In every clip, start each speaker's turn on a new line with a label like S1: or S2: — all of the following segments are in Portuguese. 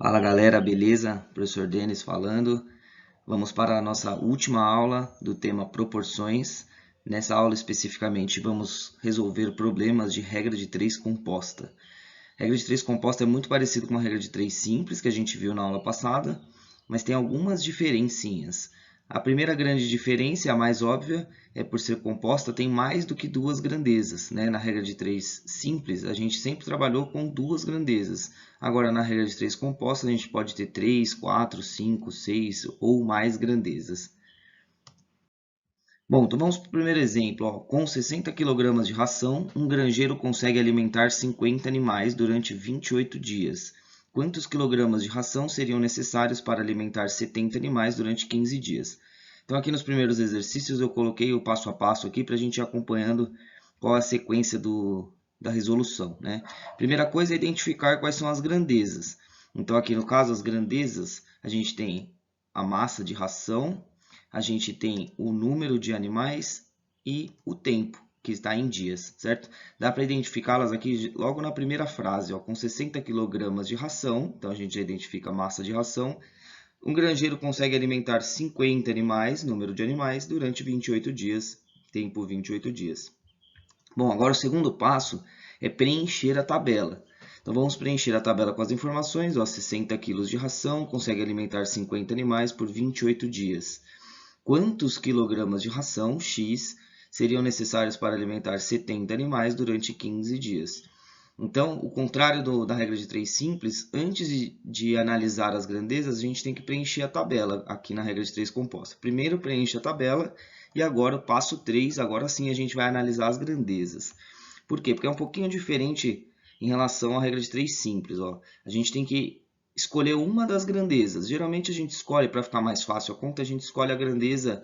S1: Fala galera, beleza? Professor Denis falando. Vamos para a nossa última aula do tema proporções. Nessa aula especificamente vamos resolver problemas de regra de 3 composta. Regra de 3 composta é muito parecido com a regra de 3 simples que a gente viu na aula passada, mas tem algumas diferencinhas. A primeira grande diferença, a mais óbvia, é por ser composta tem mais do que duas grandezas, né? Na regra de 3 simples, a gente sempre trabalhou com duas grandezas. Agora, na regra de 3 composta, a gente pode ter 3, 4, 5, 6 ou mais grandezas. Bom, então vamos para o primeiro exemplo. Ó. Com 60 kg de ração, um granjeiro consegue alimentar 50 animais durante 28 dias. Quantos quilogramas de ração seriam necessários para alimentar 70 animais durante 15 dias? Então, aqui nos primeiros exercícios, eu coloquei o passo a passo aqui para a gente ir acompanhando qual a sequência da resolução. Né? Primeira coisa é identificar quais são as grandezas. Então, aqui no caso, as grandezas, a gente tem a massa de ração, a gente tem o número de animais e o tempo, que está em dias, certo? Dá para identificá-las aqui logo na primeira frase, ó, com 60 kg de ração, então a gente já identifica a massa de ração. Um granjeiro consegue alimentar 50 animais, número de animais, durante 28 dias, tempo 28 dias. Bom, agora o segundo passo é preencher a tabela. Então vamos preencher a tabela com as informações, ó, 60 kg de ração, consegue alimentar 50 animais por 28 dias. Quantos quilogramas de ração X seriam necessários para alimentar 70 animais durante 15 dias? Então, o contrário da regra de 3 simples, antes de analisar as grandezas, a gente tem que preencher a tabela aqui na regra de 3 composta. Primeiro preenche a tabela e agora o passo 3, agora sim a gente vai analisar as grandezas. Por quê? Porque é um pouquinho diferente em relação à regra de 3 simples. Ó. A gente tem que escolher uma das grandezas. Geralmente a gente escolhe, para ficar mais fácil a conta, a gente escolhe a grandeza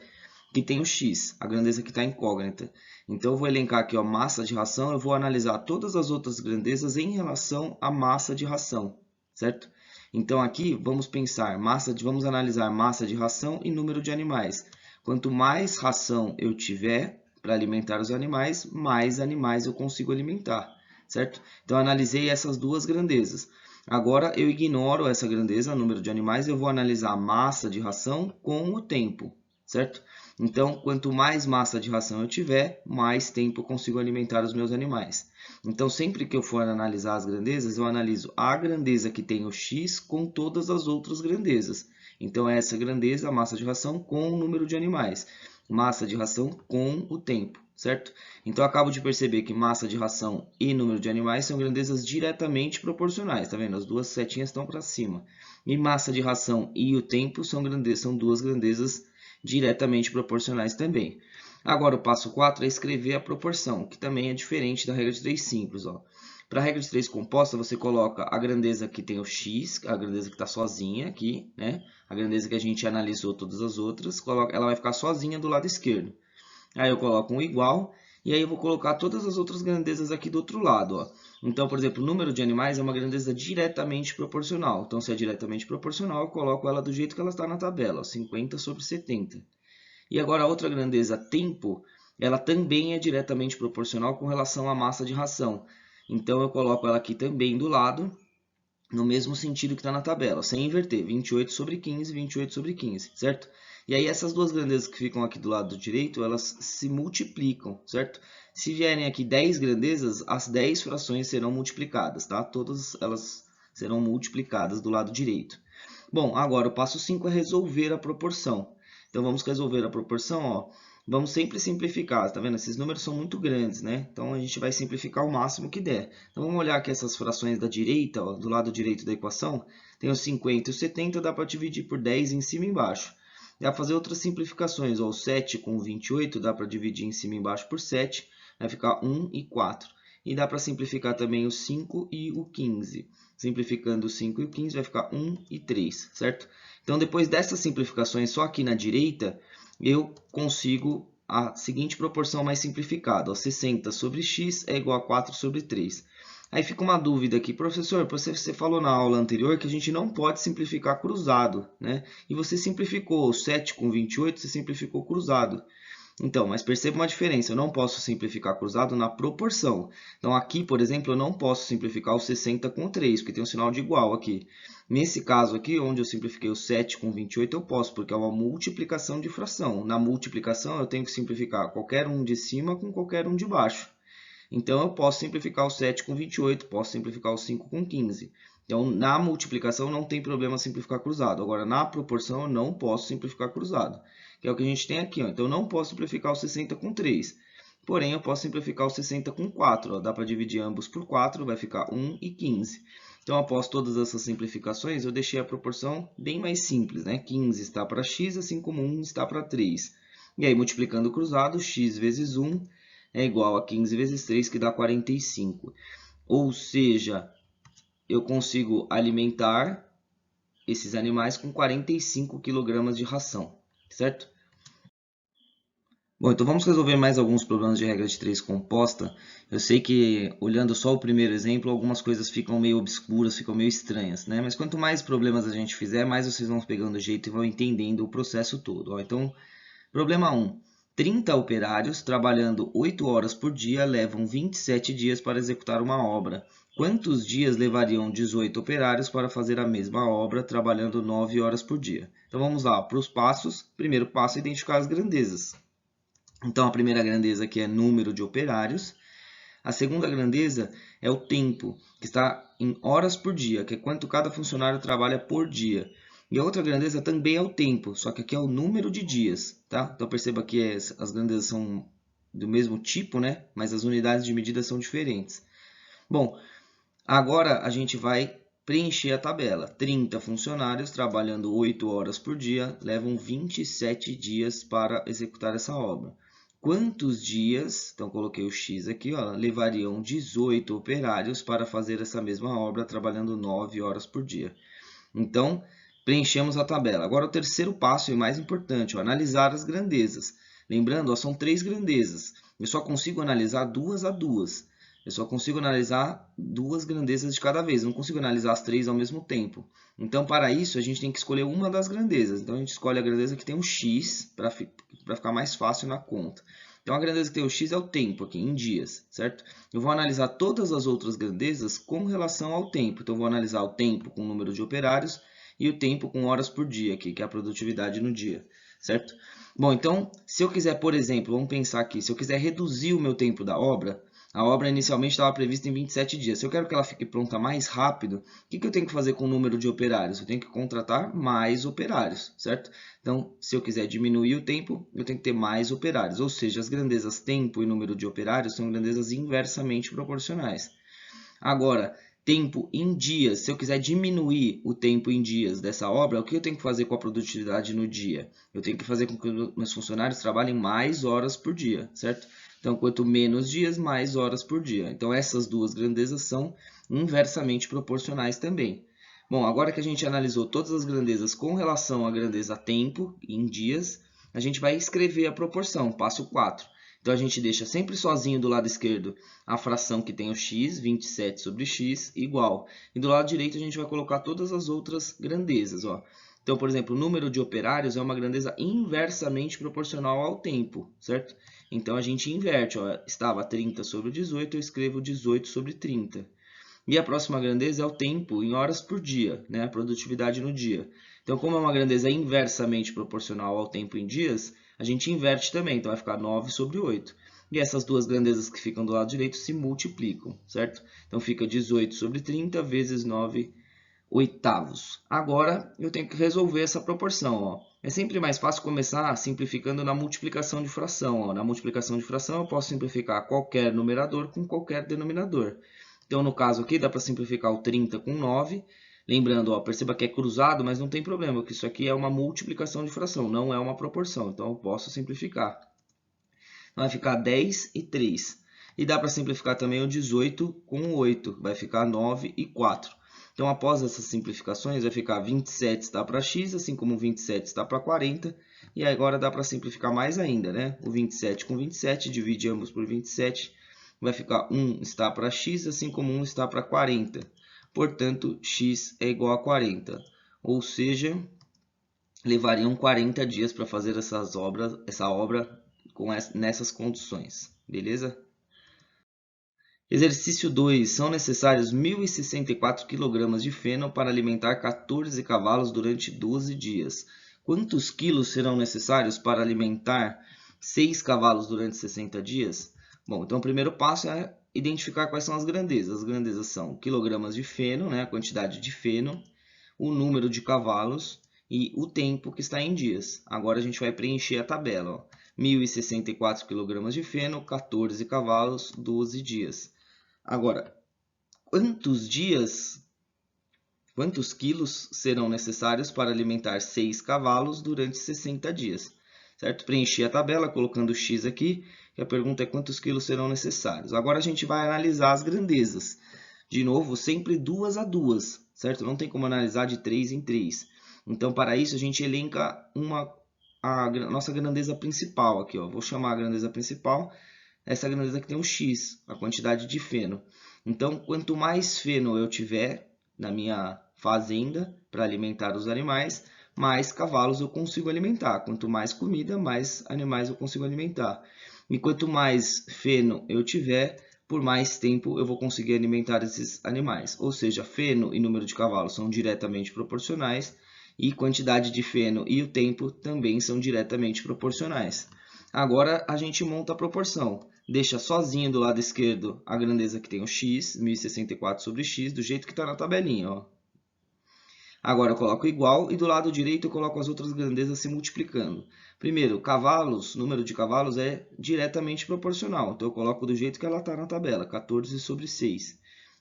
S1: que tem o x, a grandeza que está incógnita. Então eu vou elencar aqui, ó, massa de ração, eu vou analisar todas as outras grandezas em relação à massa de ração, certo? Então aqui vamos pensar, vamos analisar massa de ração e número de animais. Quanto mais ração eu tiver para alimentar os animais, mais animais eu consigo alimentar, certo? Então eu analisei essas duas grandezas. Agora eu ignoro essa grandeza, número de animais, eu vou analisar a massa de ração com o tempo, certo? Então, quanto mais massa de ração eu tiver, mais tempo eu consigo alimentar os meus animais. Então, sempre que eu for analisar as grandezas, eu analiso a grandeza que tem o x com todas as outras grandezas. Então, essa grandeza, a massa de ração com o número de animais. Massa de ração com o tempo, certo? Então, eu acabo de perceber que massa de ração e número de animais são grandezas diretamente proporcionais, tá vendo? As duas setinhas estão para cima. E massa de ração e o tempo são duas grandezas diretamente proporcionais também. Agora, o passo 4 é escrever a proporção, que também é diferente da regra de 3 simples. Para a regra de 3 composta, você coloca a grandeza que tem o x, a grandeza que está sozinha aqui, né? A grandeza que a gente analisou todas as outras, ela vai ficar sozinha do lado esquerdo. Aí eu coloco um igual, e aí eu vou colocar todas as outras grandezas aqui do outro lado. Ó. Então, por exemplo, o número de animais é uma grandeza diretamente proporcional. Então, se é diretamente proporcional, eu coloco ela do jeito que ela está na tabela, ó, 50 sobre 70. E agora a outra grandeza, tempo, ela também é diretamente proporcional com relação à massa de ração. Então, eu coloco ela aqui também do lado, no mesmo sentido que está na tabela, sem inverter, 28 sobre 15, 28 sobre 15, certo? E aí essas duas grandezas que ficam aqui do lado direito, elas se multiplicam, certo? Se vierem aqui 10 grandezas, as 10 frações serão multiplicadas, tá? Todas elas serão multiplicadas do lado direito. Bom, agora o passo 5 é resolver a proporção. Então vamos resolver a proporção, ó. Vamos sempre simplificar, tá vendo? Esses números são muito grandes, né? Então a gente vai simplificar o máximo que der. Então vamos olhar aqui essas frações da direita, ó, do lado direito da equação. Tem os 50 e os 70, dá para dividir por 10 em cima e embaixo. Dá para fazer outras simplificações, ó, o 7 com o 28 dá para dividir em cima e embaixo por 7, vai ficar 1 e 4. E dá para simplificar também o 5 e o 15. Simplificando o 5 e o 15 vai ficar 1 e 3, certo? Então depois dessas simplificações só aqui na direita, eu consigo a seguinte proporção mais simplificada. 60 sobre x é igual a 4 sobre 3. Aí fica uma dúvida aqui, professor, você falou na aula anterior que a gente não pode simplificar cruzado, né? E você simplificou 7 com 28, você simplificou cruzado. Então, mas perceba uma diferença, eu não posso simplificar cruzado na proporção. Então aqui, por exemplo, eu não posso simplificar o 60 com 3, porque tem um sinal de igual aqui. Nesse caso aqui, onde eu simplifiquei o 7 com 28, eu posso, porque é uma multiplicação de fração. Na multiplicação, eu tenho que simplificar qualquer um de cima com qualquer um de baixo. Então, eu posso simplificar o 7 com 28, posso simplificar o 5 com 15. Então, na multiplicação, não tem problema simplificar cruzado. Agora, na proporção, eu não posso simplificar cruzado, que é o que a gente tem aqui. Ó. Então, eu não posso simplificar o 60 com 3. Porém, eu posso simplificar o 60 com 4. Ó. Dá para dividir ambos por 4, vai ficar 1 e 15. Então, após todas essas simplificações, eu deixei a proporção bem mais simples, né? 15 está para x, assim como 1 está para 3. E aí, multiplicando o cruzado, x vezes 1 é igual a 15 vezes 3, que dá 45. Ou seja, eu consigo alimentar esses animais com 45 kg de ração, certo? Bom, então vamos resolver mais alguns problemas de regra de 3 composta. Eu sei que, olhando só o primeiro exemplo, algumas coisas ficam meio obscuras, ficam meio estranhas, né? Mas quanto mais problemas a gente fizer, mais vocês vão pegando o jeito e vão entendendo o processo todo. Ó, então, problema 1. 30 operários trabalhando 8 horas por dia levam 27 dias para executar uma obra. Quantos dias levariam 18 operários para fazer a mesma obra trabalhando 9 horas por dia? Então vamos lá para os passos. Primeiro passo é identificar as grandezas. Então a primeira grandeza aqui é número de operários. A segunda grandeza é o tempo, que está em horas por dia, que é quanto cada funcionário trabalha por dia. E a outra grandeza também é o tempo, só que aqui é o número de dias, tá? Então perceba que as grandezas são do mesmo tipo, né? Mas as unidades de medida são diferentes. Bom, agora a gente vai preencher a tabela. 30 funcionários trabalhando 8 horas por dia levam 27 dias para executar essa obra. Quantos dias, então coloquei o X aqui, ó, levariam 18 operários para fazer essa mesma obra trabalhando 9 horas por dia? Então, preenchemos a tabela. Agora, o terceiro passo e mais importante, ó, analisar as grandezas. Lembrando, ó, são 3 grandezas. Eu só consigo analisar duas a duas. Eu só consigo analisar 2 grandezas de cada vez. Eu não consigo analisar as 3 ao mesmo tempo. Então, para isso, a gente tem que escolher uma das grandezas. Então, a gente escolhe a grandeza que tem um X para ficar mais fácil na conta. Então, a grandeza que tem o X é o tempo aqui, em dias, certo? Eu vou analisar todas as outras grandezas com relação ao tempo. Então, eu vou analisar o tempo com o número de operários e o tempo com horas por dia, aqui, que é a produtividade no dia, certo? Bom, então, se eu quiser, por exemplo, vamos pensar aqui, se eu quiser reduzir o meu tempo da obra, a obra inicialmente estava prevista em 27 dias. Se eu quero que ela fique pronta mais rápido, o que eu tenho que fazer com o número de operários? Eu tenho que contratar mais operários, certo? Então, se eu quiser diminuir o tempo, eu tenho que ter mais operários. Ou seja, as grandezas tempo e número de operários são grandezas inversamente proporcionais. Agora, tempo em dias, se eu quiser diminuir o tempo em dias dessa obra, o que eu tenho que fazer com a produtividade no dia? Eu tenho que fazer com que os meus funcionários trabalhem mais horas por dia, certo? Então, quanto menos dias, mais horas por dia. Então, essas duas grandezas são inversamente proporcionais também. Bom, agora que a gente analisou todas as grandezas com relação à grandeza tempo, em dias, a gente vai escrever a proporção, passo 4. Então, a gente deixa sempre sozinho do lado esquerdo a fração que tem o x, 27 sobre x, igual. E do lado direito, a gente vai colocar todas as outras grandezas. Ó. Então, por exemplo, o número de operários é uma grandeza inversamente proporcional ao tempo, certo? Então, a gente inverte. Ó. Estava 30 sobre 18, eu escrevo 18 sobre 30. E a próxima grandeza é o tempo em horas por dia, né? A produtividade no dia. Então, como é uma grandeza inversamente proporcional ao tempo em dias, a gente inverte também. Então, vai ficar 9 sobre 8. E essas duas grandezas que ficam do lado direito se multiplicam, certo? Então, fica 18 sobre 30 vezes 9 oitavos. Agora, eu tenho que resolver essa proporção. Ó. É sempre mais fácil começar simplificando na multiplicação de fração. Ó. Na multiplicação de fração, eu posso simplificar qualquer numerador com qualquer denominador. Então, no caso aqui, dá para simplificar o 30 com 9. Lembrando, ó, perceba que é cruzado, mas não tem problema, porque isso aqui é uma multiplicação de fração, não é uma proporção. Então, eu posso simplificar. Então, vai ficar 10 e 3. E dá para simplificar também o 18 com 8. Vai ficar 9 e 4. Então, após essas simplificações, vai ficar 27 está para x, assim como 27 está para 40. E agora dá para simplificar mais ainda, né? O 27 com 27, divide ambos por 27. Vai ficar 1 está para x, assim como 1 está para 40. Portanto, x é igual a 40. Ou seja, levariam 40 dias para fazer essa obra nessas condições, beleza? Exercício 2. São necessários 1.064 kg de feno para alimentar 14 cavalos durante 12 dias. Quantos quilos serão necessários para alimentar 6 cavalos durante 60 dias? Bom, então o primeiro passo é identificar quais são as grandezas. As grandezas são quilogramas de feno, né, a quantidade de feno, o número de cavalos e o tempo que está em dias. Agora a gente vai preencher a tabela. Ó. 1.064 kg de feno, 14 cavalos, 12 dias. Agora, quantos quilos serão necessários para alimentar 6 cavalos durante 60 dias? Certo? Preenchi a tabela colocando X aqui, e a pergunta é quantos quilos serão necessários. Agora a gente vai analisar as grandezas. De novo, sempre 2 a 2, certo? Não tem como analisar de 3 em 3. Então, para isso, a gente elenca a nossa grandeza principal aqui. Ó. Vou chamar a grandeza principal. Essa grandeza que tem um X, a quantidade de feno. Então, quanto mais feno eu tiver na minha fazenda para alimentar os animais, mais cavalos eu consigo alimentar. Quanto mais comida, mais animais eu consigo alimentar. E quanto mais feno eu tiver, por mais tempo eu vou conseguir alimentar esses animais. Ou seja, feno e número de cavalos são diretamente proporcionais e quantidade de feno e o tempo também são diretamente proporcionais. Agora a gente monta a proporção. Deixa sozinho do lado esquerdo a grandeza que tem o x, 1064 sobre x, do jeito que está na tabelinha. Ó. Agora eu coloco igual e do lado direito eu coloco as outras grandezas se multiplicando. Primeiro, cavalos, número de cavalos é diretamente proporcional. Então eu coloco do jeito que ela está na tabela, 14 sobre 6.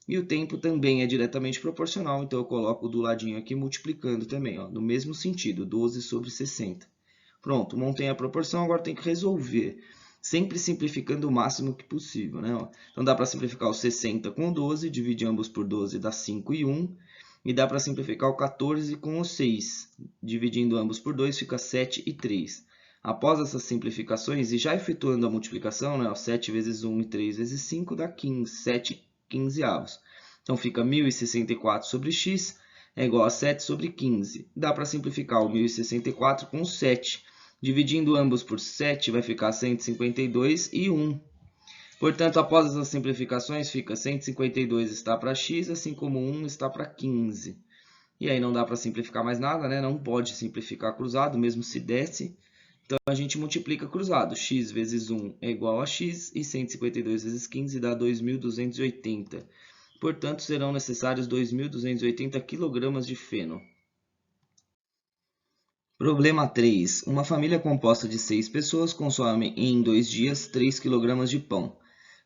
S1: E o tempo também é diretamente proporcional, então eu coloco do ladinho aqui multiplicando também, ó, no mesmo sentido, 12 sobre 60. Pronto, montei a proporção, agora tem que resolver. Sempre simplificando o máximo que possível, né? Então dá para simplificar o 60 com o 12, dividir ambos por 12 dá 5 e 1. E dá para simplificar o 14 com o 6, dividindo ambos por 2 fica 7 e 3. Após essas simplificações e já efetuando a multiplicação, né? 7 vezes 1 e 3 vezes 5 dá 15, 7 quinzeavos. Então fica 1064 sobre x é igual a 7 sobre 15. Dá para simplificar o 1064 com 7. Dividindo ambos por 7 vai ficar 152 e 1. Portanto, após essas simplificações, fica 152 está para x, assim como 1 está para 15. E aí não dá para simplificar mais nada, né? Não pode simplificar cruzado, mesmo se desse. Então a gente multiplica cruzado. X vezes 1 é igual a x e 152 vezes 15 dá 2.280. Portanto, serão necessários 2.280 kg de feno. Problema 3. Uma família composta de 6 pessoas consome em 2 dias 3 kg de pão.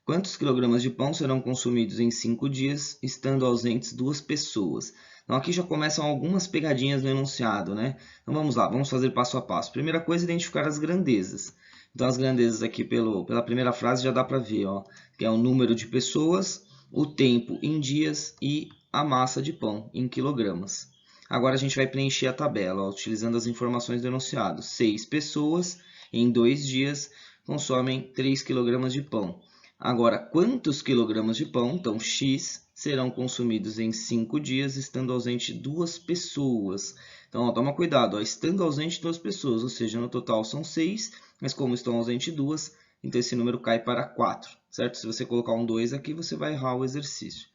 S1: Quantos quilogramas de pão serão consumidos em 5 dias, estando ausentes 2 pessoas? Então aqui já começam algumas pegadinhas no enunciado, né? Então vamos lá, vamos fazer passo a passo. Primeira coisa, identificar as grandezas. Então as grandezas aqui pela primeira frase já dá para ver, ó, que é o número de pessoas, o tempo em dias e a massa de pão em quilogramas. Agora a gente vai preencher a tabela, ó, utilizando as informações do enunciado. 6 pessoas em 2 dias consomem 3 kg de pão. Agora, quantos quilogramas de pão, então x, serão consumidos em 5 dias, estando ausente 2 pessoas? Então, ó, toma cuidado, ó, estando ausente 2 pessoas, ou seja, no total são 6, mas como estão ausentes 2, então esse número cai para 4, certo? Se você colocar um 2 aqui, você vai errar o exercício.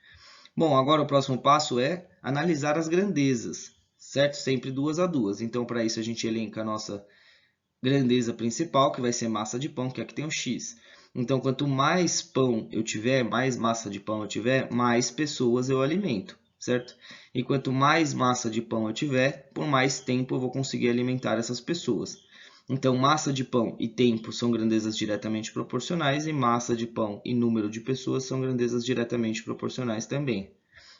S1: Bom, agora o próximo passo é analisar as grandezas, certo? Sempre 2 a 2. Então, para isso, a gente elenca a nossa grandeza principal, que vai ser massa de pão, que aqui tem o x. Então, quanto mais pão eu tiver, mais massa de pão eu tiver, mais pessoas eu alimento, certo? E quanto mais massa de pão eu tiver, por mais tempo eu vou conseguir alimentar essas pessoas. Então, massa de pão e tempo são grandezas diretamente proporcionais e massa de pão e número de pessoas são grandezas diretamente proporcionais também,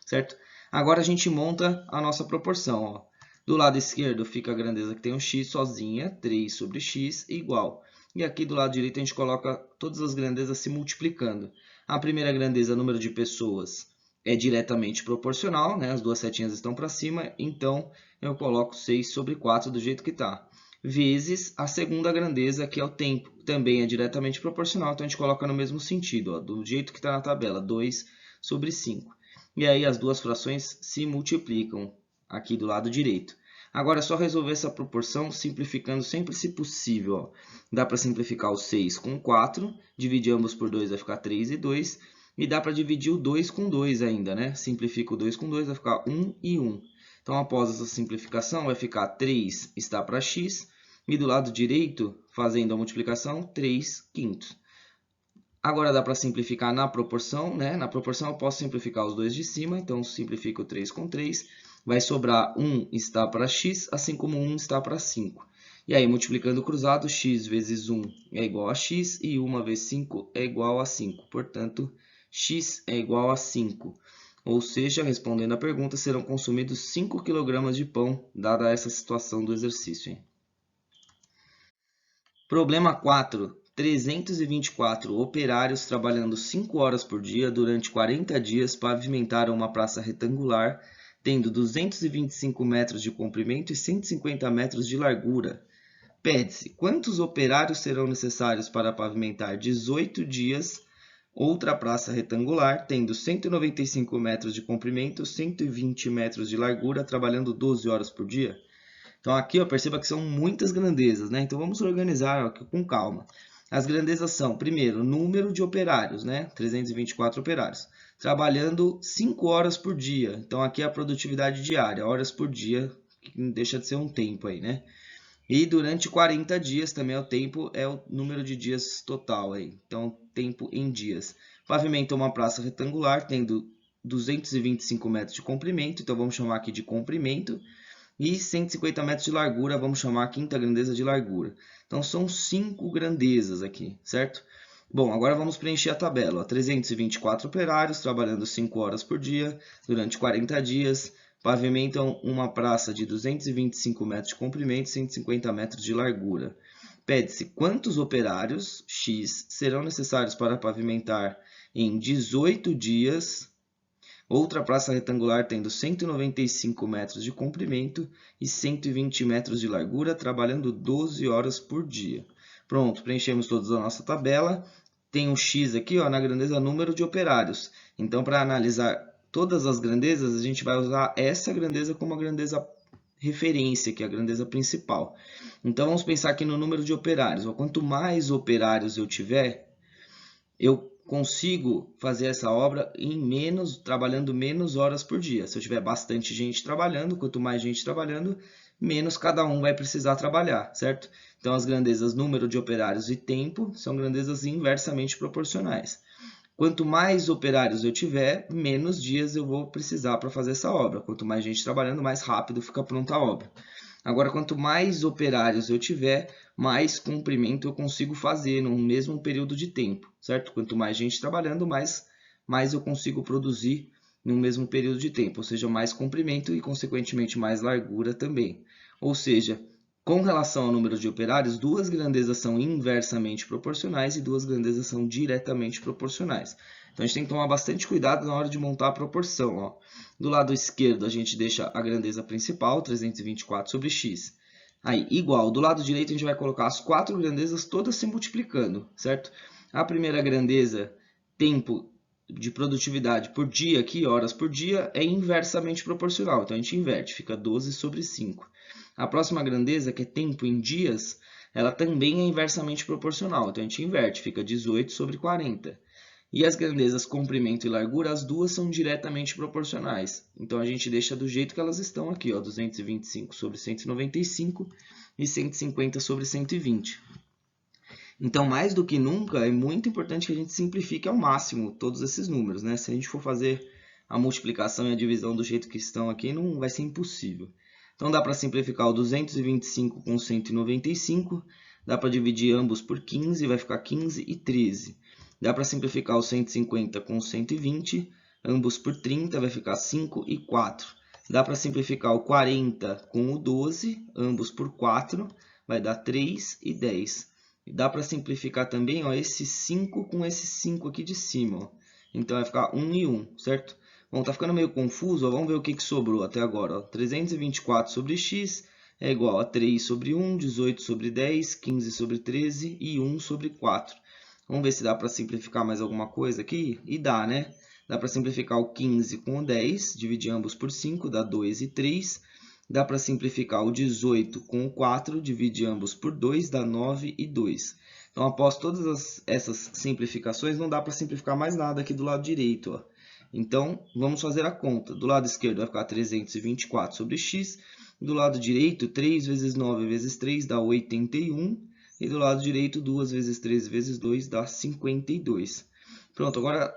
S1: certo? Agora a gente monta a nossa proporção, ó. Do lado esquerdo fica a grandeza que tem o x sozinha, 3 sobre x igual. E aqui do lado direito a gente coloca todas as grandezas se multiplicando. A primeira grandeza, número de pessoas, é diretamente proporcional, né? As duas setinhas estão para cima, então eu coloco 6 sobre 4 do jeito que está. Vezes a segunda grandeza, que é o tempo, também é diretamente proporcional, então a gente coloca no mesmo sentido, ó, do jeito que está na tabela, 2 sobre 5. E aí as duas frações se multiplicam aqui do lado direito. Agora é só resolver essa proporção simplificando sempre se possível. Ó. Dá para simplificar o 6 com 4, dividir ambos por 2 vai ficar 3 e 2. E dá para dividir o 2 com 2 ainda, né? Simplifica o 2 com 2, vai ficar 1 e 1. Então, após essa simplificação, vai ficar 3 está para x. E do lado direito, fazendo a multiplicação, 3 quintos. Agora dá para simplificar na proporção, né? Na proporção eu posso simplificar os dois de cima, então simplifico 3 com 3. Vai sobrar 1 está para x, assim como 1 está para 5. E aí, multiplicando cruzado, x vezes 1 é igual a x e 1 vezes 5 é igual a 5. Portanto, x é igual a 5. Ou seja, respondendo à pergunta, serão consumidos 5 kg de pão, dada essa situação do exercício. Hein? Problema 4. 324 operários trabalhando 5 horas por dia durante 40 dias pavimentaram uma praça retangular, tendo 225 metros de comprimento e 150 metros de largura. Pede-se quantos operários serão necessários para pavimentar 18 dias outra praça retangular, tendo 195 metros de comprimento, 120 metros de largura, trabalhando 12 horas por dia. Então aqui, ó, perceba que são muitas grandezas, né? Então vamos organizar aqui com calma. As grandezas são, primeiro, número de operários, né? 324 operários, trabalhando 5 horas por dia. Então aqui é a produtividade diária, horas por dia, que não deixa de ser um tempo aí, né? E durante 40 dias também o tempo é o número de dias total aí. Então, tempo em dias. Pavimenta uma praça retangular, tendo 225 metros de comprimento, então vamos chamar aqui de comprimento. E 150 metros de largura, vamos chamar a quinta grandeza de largura. Então, são 5 grandezas aqui, certo? Bom, agora vamos preencher a tabela. Ó. 324 operários, trabalhando 5 horas por dia, durante 40 dias, pavimentam uma praça de 225 metros de comprimento e 150 metros de largura. Pede-se quantos operários, X, serão necessários para pavimentar em 18 dias outra praça retangular tendo 195 metros de comprimento e 120 metros de largura, trabalhando 12 horas por dia. Pronto, preenchemos todos a nossa tabela. Tem um X aqui ó, na grandeza número de operários. Então, para analisar todas as grandezas, a gente vai usar essa grandeza como a grandeza referência, que é a grandeza principal. Então, vamos pensar aqui no número de operários. Quanto mais operários eu tiver, eu consigo fazer essa obra trabalhando menos horas por dia. Se eu tiver bastante gente trabalhando, quanto mais gente trabalhando, menos cada um vai precisar trabalhar, certo? Então, as grandezas número de operários e tempo são grandezas inversamente proporcionais. Quanto mais operários eu tiver, menos dias eu vou precisar para fazer essa obra. Quanto mais gente trabalhando, mais rápido fica pronta a obra. Agora, quanto mais operários eu tiver, mais comprimento eu consigo fazer no mesmo período de tempo, certo? Quanto mais gente trabalhando, mais eu consigo produzir no mesmo período de tempo, ou seja, mais comprimento e, consequentemente, mais largura também. Ou seja, com relação ao número de operários, duas grandezas são inversamente proporcionais e duas grandezas são diretamente proporcionais. Então, a gente tem que tomar bastante cuidado na hora de montar a proporção. Ó. Do lado esquerdo, a gente deixa a grandeza principal, 324 sobre x. Aí, igual. Do lado direito, a gente vai colocar as quatro grandezas todas se multiplicando, certo? A primeira grandeza, tempo de produtividade por dia, aqui, horas por dia, é inversamente proporcional. Então, a gente inverte, fica 12 sobre 5. A próxima grandeza, que é tempo em dias, ela também é inversamente proporcional. Então, a gente inverte, fica 18 sobre 40. E as grandezas comprimento e largura, as duas são diretamente proporcionais. Então, a gente deixa do jeito que elas estão aqui, ó, 225 sobre 195 e 150 sobre 120. Então, mais do que nunca, é muito importante que a gente simplifique ao máximo todos esses números, né? Se a gente for fazer a multiplicação e a divisão do jeito que estão aqui, não vai ser impossível. Então, dá para simplificar o 225 com 195, dá para dividir ambos por 15, vai ficar 15 e 13. Dá para simplificar o 150 com 120, ambos por 30, vai ficar 5 e 4. Dá para simplificar o 40 com o 12, ambos por 4, vai dar 3 e 10. Dá para simplificar também ó, esse 5 com esse 5 aqui de cima. Ó. Então, vai ficar 1 e 1, certo? Bom, tá ficando meio confuso, ó. Vamos ver o que sobrou até agora. Ó. 324 sobre x é igual a 3 sobre 1, 18 sobre 10, 15 sobre 13 e 1 sobre 4. Vamos ver se dá para simplificar mais alguma coisa aqui. E dá, né? Dá para simplificar o 15 com o 10, dividir ambos por 5, dá 2 e 3. Dá para simplificar o 18 com o 4, divide ambos por 2, dá 9 e 2. Então, após todas essas simplificações, não dá para simplificar mais nada aqui do lado direito, ó. Então, vamos fazer a conta. Do lado esquerdo vai ficar 324 sobre x. Do lado direito, 3 vezes 9 vezes 3 dá 81. E do lado direito, 2 vezes 3 vezes 2 dá 52. Pronto, agora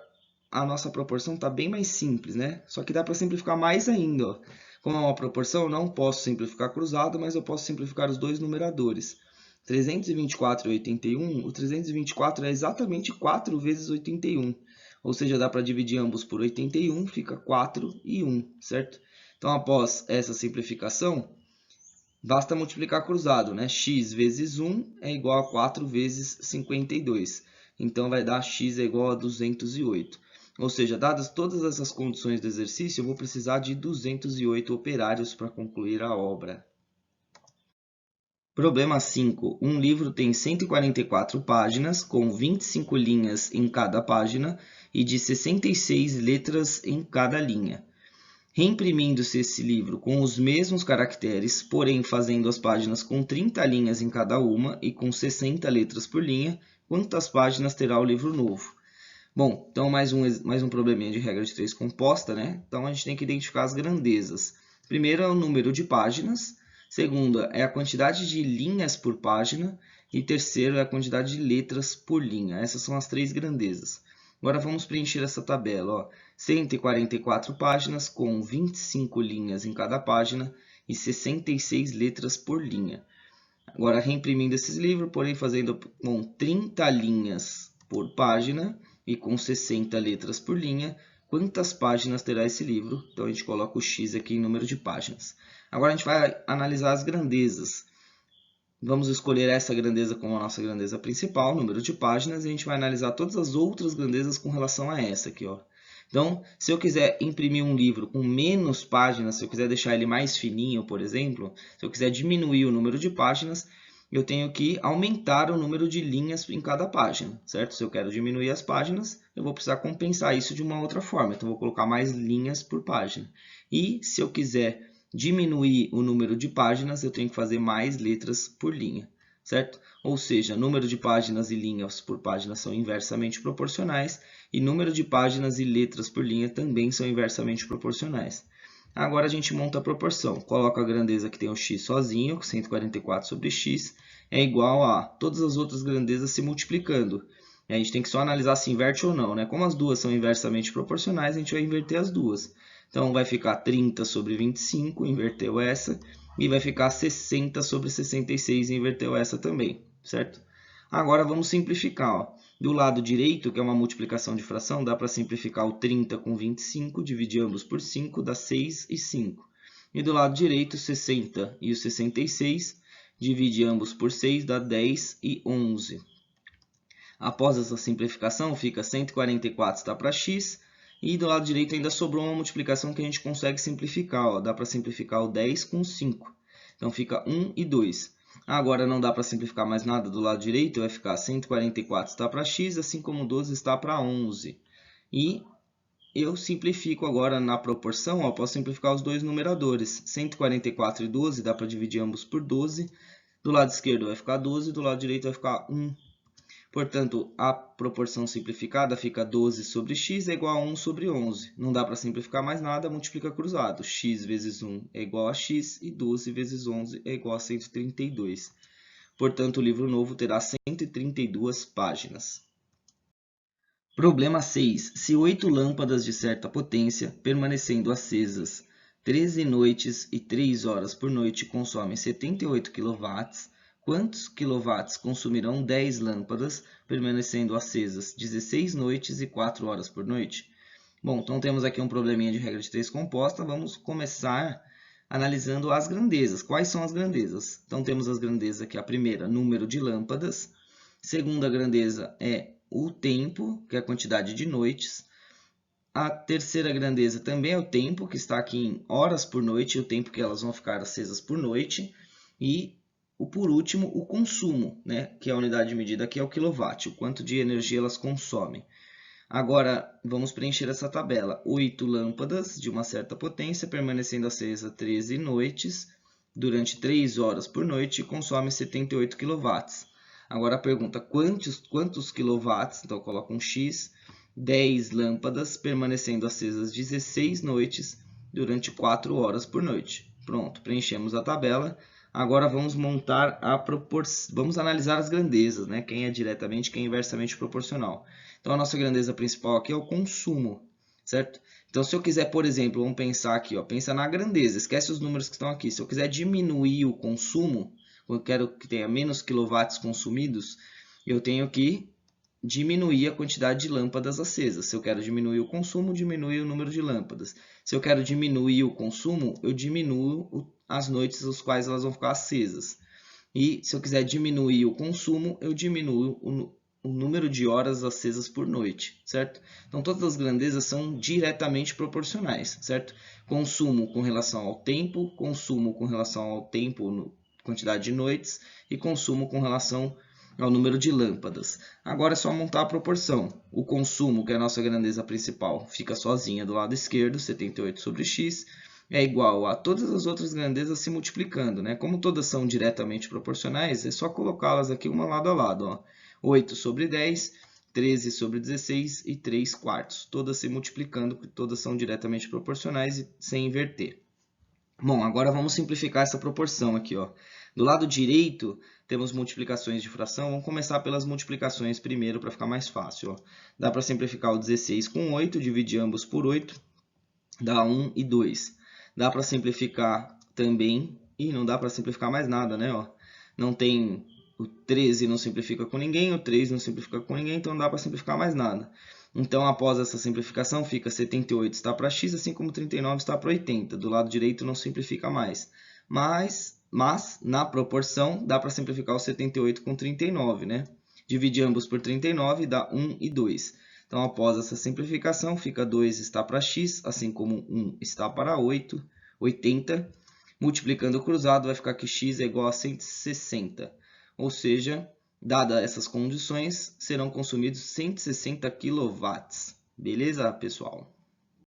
S1: a nossa proporção está bem mais simples, né? Só que dá para simplificar mais ainda, ó. Como é uma proporção, eu não posso simplificar cruzado, mas eu posso simplificar os dois numeradores. 324 e 81, o 324 é exatamente 4 vezes 81. Ou seja, dá para dividir ambos por 81, fica 4 e 1, certo? Então, após essa simplificação, basta multiplicar cruzado, né? X vezes 1 é igual a 4 vezes 52. Então, vai dar x é igual a 208. Ou seja, dadas todas essas condições do exercício, eu vou precisar de 208 operários para concluir a obra. Problema 5. Um livro tem 144 páginas, com 25 linhas em cada página e de 66 letras em cada linha. Reimprimindo-se esse livro com os mesmos caracteres, porém fazendo as páginas com 30 linhas em cada uma e com 60 letras por linha, quantas páginas terá o livro novo? Bom, então mais um probleminha de regra de 3 composta, né? Então a gente tem que identificar as grandezas. Primeiro é o número de páginas, segunda é a quantidade de linhas por página e terceiro é a quantidade de letras por linha. Essas são as três grandezas. Agora vamos preencher essa tabela, ó. 144 páginas com 25 linhas em cada página e 66 letras por linha. Agora reimprimindo esses livros, porém fazendo com 30 linhas por página e com 60 letras por linha, quantas páginas terá esse livro? Então a gente coloca o x aqui em número de páginas. Agora a gente vai analisar as grandezas. Vamos escolher essa grandeza como a nossa grandeza principal, número de páginas, e a gente vai analisar todas as outras grandezas com relação a essa aqui, ó. Então, se eu quiser imprimir um livro com menos páginas, se eu quiser deixar ele mais fininho, por exemplo, se eu quiser diminuir o número de páginas, eu tenho que aumentar o número de linhas em cada página, certo? Se eu quero diminuir as páginas, eu vou precisar compensar isso de uma outra forma. Então, eu vou colocar mais linhas por página. E se eu quiser diminuir o número de páginas, eu tenho que fazer mais letras por linha, certo? Ou seja, número de páginas e linhas por página são inversamente proporcionais e número de páginas e letras por linha também são inversamente proporcionais. Agora a gente monta a proporção. Coloca a grandeza que tem o x sozinho, 144 sobre x, é igual a todas as outras grandezas se multiplicando. A gente tem que só analisar se inverte ou não, né? Como as duas são inversamente proporcionais, a gente vai inverter as duas. Então vai ficar 30 sobre 25, inverteu essa, e vai ficar 60 sobre 66, inverteu essa também, certo? Agora vamos simplificar, ó. Do lado direito, que é uma multiplicação de fração, dá para simplificar o 30 com 25, dividir ambos por 5, dá 6 e 5. E do lado direito, 60 e o 66, dividir ambos por 6, dá 10 e 11. Após essa simplificação, fica 144 está para x, e do lado direito ainda sobrou uma multiplicação que a gente consegue simplificar, ó. Dá para simplificar o 10 com 5. Então fica 1 e 2. Agora não dá para simplificar mais nada do lado direito, vai ficar 144 está para x, assim como 12 está para 11. E eu simplifico agora na proporção, ó, posso simplificar os dois numeradores. 144 e 12 dá para dividir ambos por 12. Do lado esquerdo vai ficar 12, do lado direito vai ficar 1. Portanto, a proporção simplificada fica 12 sobre x é igual a 1 sobre 11. Não dá para simplificar mais nada, multiplica cruzado. X vezes 1 é igual a x e 12 vezes 11 é igual a 132. Portanto, o livro novo terá 132 páginas. Problema 6. Se 8 lâmpadas de certa potência, permanecendo acesas 13 noites e 3 horas por noite, consomem 78 kW, quantos quilowatts consumirão 10 lâmpadas, permanecendo acesas 16 noites e 4 horas por noite? Bom, então temos aqui um probleminha de regra de 3 composta. Vamos começar analisando as grandezas. Quais são as grandezas? Então temos as grandezas aqui. A primeira, número de lâmpadas. Segunda grandeza é o tempo, que é a quantidade de noites. A terceira grandeza também é o tempo, que está aqui em horas por noite, o tempo que elas vão ficar acesas por noite. E, por último, o consumo, né, que é a unidade de medida aqui é o quilowatt, o quanto de energia elas consomem. Agora, vamos preencher essa tabela. 8 lâmpadas de uma certa potência, permanecendo acesa 13 noites, durante 3 horas por noite, e consome 78 kW. Agora a pergunta, quantos quilowatts? Então, eu coloco um X. 10 lâmpadas, permanecendo acesas 16 noites, durante 4 horas por noite. Pronto, preenchemos a tabela. Agora vamos montar a proporção, vamos analisar as grandezas, né? Quem é diretamente, quem é inversamente proporcional. Então a nossa grandeza principal aqui é o consumo, certo? Então se eu quiser, por exemplo, vamos pensar aqui, ó, pensa na grandeza, esquece os números que estão aqui. Se eu quiser diminuir o consumo, eu quero que tenha menos quilowatts consumidos, eu tenho que diminuir a quantidade de lâmpadas acesas. Se eu quero diminuir o consumo, diminui o número de lâmpadas. Se eu quero diminuir o consumo, eu diminuo as noites às quais elas vão ficar acesas. E se eu quiser diminuir o consumo, eu diminuo o número de horas acesas por noite, certo? Então todas as grandezas são diretamente proporcionais, certo? Consumo com relação ao tempo, consumo com relação ao tempo, quantidade de noites, e consumo com relação ao número de lâmpadas. Agora é só montar a proporção. O consumo, que é a nossa grandeza principal, fica sozinha do lado esquerdo, 78 sobre x, é igual a todas as outras grandezas se multiplicando, né? Como todas são diretamente proporcionais, é só colocá-las aqui uma lado a lado, ó. 8 sobre 10, 13 sobre 16 e 3 quartos, todas se multiplicando, porque todas são diretamente proporcionais e sem inverter. Bom, agora vamos simplificar essa proporção aqui, ó. Do lado direito, temos multiplicações de fração. Vamos começar pelas multiplicações primeiro, para ficar mais fácil, ó. Dá para simplificar o 16 com 8, dividir ambos por 8, dá 1 e 2. Dá para simplificar também, e não dá para simplificar mais nada, né? Ó. Não tem, o 13 não simplifica com ninguém, o 3 não simplifica com ninguém, então não dá para simplificar mais nada. Então, após essa simplificação, fica 78 está para x, assim como 39 está para 80. Do lado direito não simplifica mais. Mas na proporção, dá para simplificar o 78 com 39, né? Dividir ambos por 39 dá 1 e 2. Então, após essa simplificação, fica 2 está para x, assim como 1 está para 80. Multiplicando o cruzado, vai ficar que x é igual a 160. Ou seja, dadas essas condições, serão consumidos 160 kW. Beleza, pessoal?